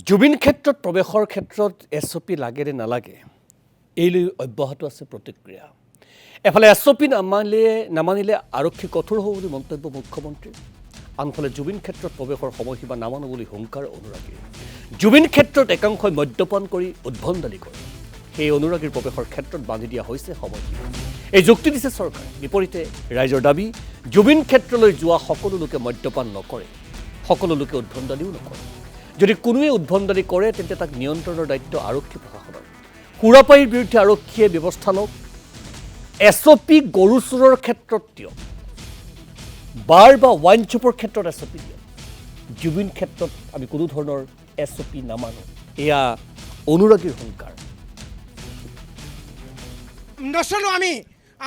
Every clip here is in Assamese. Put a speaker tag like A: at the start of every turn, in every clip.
A: জুবিন ক্ষেত্ৰত প্ৰৱেশৰ ক্ষেত্ৰত SOP লাগে নে নালাগে এই লৈ অব্যাহত আছে প্ৰতিক্ৰিয়া। এফালে SOP নামানিলে আৰক্ষী কঠোৰ হ'ব বুলি মন্তব্য মুখ্যমন্ত্ৰী, আনফালে জুবিন ক্ষেত্ৰত প্ৰৱেশৰ সময়সীমা নামানো বুলি হুংকাৰ অনুৰাগী। জুবিন ক্ষেত্ৰত একাংশই মদ্যপান কৰি উদ্ভণ্ডালি কৰে, সেই অনুৰাগীৰ প্ৰৱেশৰ ক্ষেত্ৰত বান্ধি দিয়া হৈছে সময়সীমা। এই যুক্তি দিছে চৰকাৰে। বিপৰীতে ৰাইজৰ দাবী, জুবিন ক্ষেত্ৰলৈ যোৱা সকলো লোকে মদ্যপান নকৰে, সকলো লোকে উদ্ভণ্ডালিও নকৰে। যদি কোনোৱে উদ্ভণ্ডালি কৰে তেন্তে তাক নিয়ন্ত্ৰণৰ দায়িত্ব আৰক্ষী প্ৰশাসনৰ। সুৰাপায়ীৰ বিৰুদ্ধে আৰক্ষীয়ে ব্যৱস্থা লওক। SOP গৰু চোৰৰ ক্ষেত্ৰত দিয়ক, বাৰ বা ৱাইন শ্বপৰ ক্ষেত্ৰত SOP দিয়ক। জুবিন ক্ষেত্ৰত আমি কোনো ধৰণৰ SOP নামানো, এয়া অনুৰাগীৰ হুংকাৰ।
B: নচলো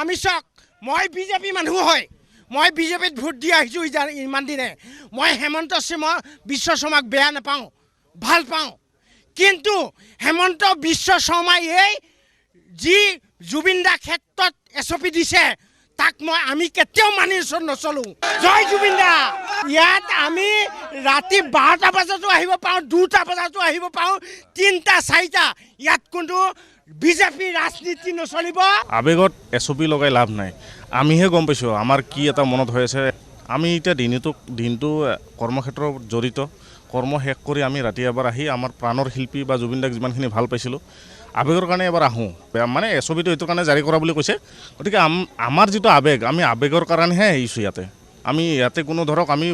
B: আমি চাওক, মই বিজেপি মানুহ হয়, মই বিজেপিত ভোট দি আহিছোঁ ইমান দিনে। মই হেমন্ত বিশ্ব শৰ্মাক বেয়া নাপাওঁ, ভাল পাওঁ, কিন্তু হেমন্ত বিশ্ব শৰ্মাই এই যি জুবিন দাৰ ক্ষেত্ৰত SOP দিছে তাক আমি কেতিয়াও মানি নচলোঁ। জয় জুবিন দা। ইয়াত আমি ৰাতি 12টা বজাতো আহিব পাৰোঁ, 2টা বজাতো আহিব পাৰোঁ, 3টা 4টা, ইয়াত কোনো বিজেপি ৰাজনীতি নচলিব।
C: আবেগত SOP লগাই লাভ নাই। আমিহে গম পাইছোঁ আমাৰ কি এটা মনত হৈ আছে। আমি এতিয়া দিনটো কৰ্মক্ষেত্ৰত জড়িত, কৰ্ম শেষ কৰি আমি ৰাতি এবাৰ আহি আমাৰ প্ৰাণৰ শিল্পী বা জুবিন দাক যিমানখিনি ভাল পাইছিলোঁ, আবেগৰ কাৰণে এবাৰ আহোঁ। মানে SOPটো এইটোৰ কাৰণে জাৰি কৰা বুলি কৈছে, গতিকে আমাৰ যিটো আবেগ, আমি আবেগৰ কাৰণেহে আহিছোঁ ইয়াতে। আমি ইয়াতে কোনো ধৰক আমি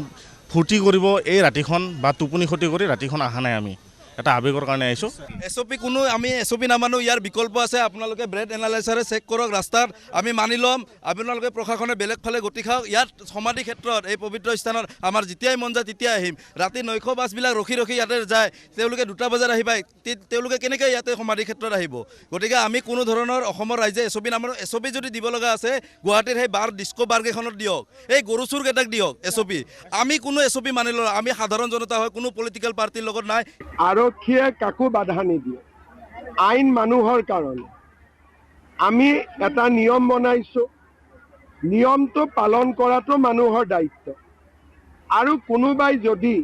C: ফূৰ্তি কৰিব এই ৰাতিখন বা টোপনি ক্ষতি কৰি ৰাতিখন অহা নাই, আমি এটা আবেগৰ কাৰণে আহিছোঁ।
D: SOP আমি SOP নামানো, ইয়াৰ বিকল্প আছে। আপোনালোকে ব্ৰেড এনালাইচাৰে চেক কৰক ৰাস্তাত, আমি মানি ল'ম। আপোনালোকে প্ৰশাসনে বেলেগ ফালে গতি খাওক। ইয়াত সমাধি ক্ষেত্ৰত এই পবিত্ৰ স্থানত আমাৰ যেতিয়াই মন যায় তেতিয়াই আহিম। ৰাতি 900 বাছবিলাক ৰখি ইয়াতে যায়, তেওঁলোকে 2টা বজাত আহি পায়, তেওঁলোকে কেনেকৈ ইয়াতে সমাধি ক্ষেত্ৰত আহিব? গতিকে আমি কোনো ধৰণৰ অসমৰ ৰাইজে SOP নামানো। SOP যদি দিব লগা আছে গুৱাহাটীৰ সেই ডিস্কো বাৰকেইখনত দিয়ক, এই গৰু চোৰকেইটাক দিয়ক SOP। আমি কোনো SOP মানি লওঁ, আমি সাধাৰণ জনতা হয়, কোনো পলিটিকেল পাৰ্টিৰ লগত নাই।
E: আৰক্ষীয়ে কাকো বাধা নিদিয়ে, আইন মানুহৰ কাৰণে। আমি এটা নিয়ম বনাইছোঁ, নিয়মটো পালন কৰাটো মানুহৰ দায়িত্ব। আৰু কোনোবাই যদি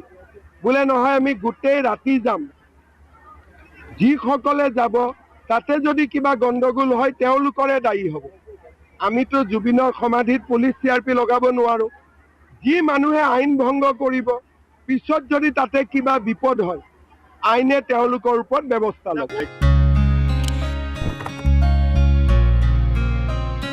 E: বোলে নহয় আমি গোটেই ৰাতি যাম, যিসকলে যাব তাতে যদি কিবা গণ্ডগোল হয় তেওঁলোকৰে দায়ী হ'ব। আমিতো জুবিনৰ সমাধিত পুলিচ CRP লগাব নোৱাৰোঁ। যি মানুহে আইন ভংগ কৰিব, পিছত যদি তাতে কিবা বিপদ হয়, আইনে তেওঁলোকৰ ওপৰত ব্যৱস্থা ল'ব।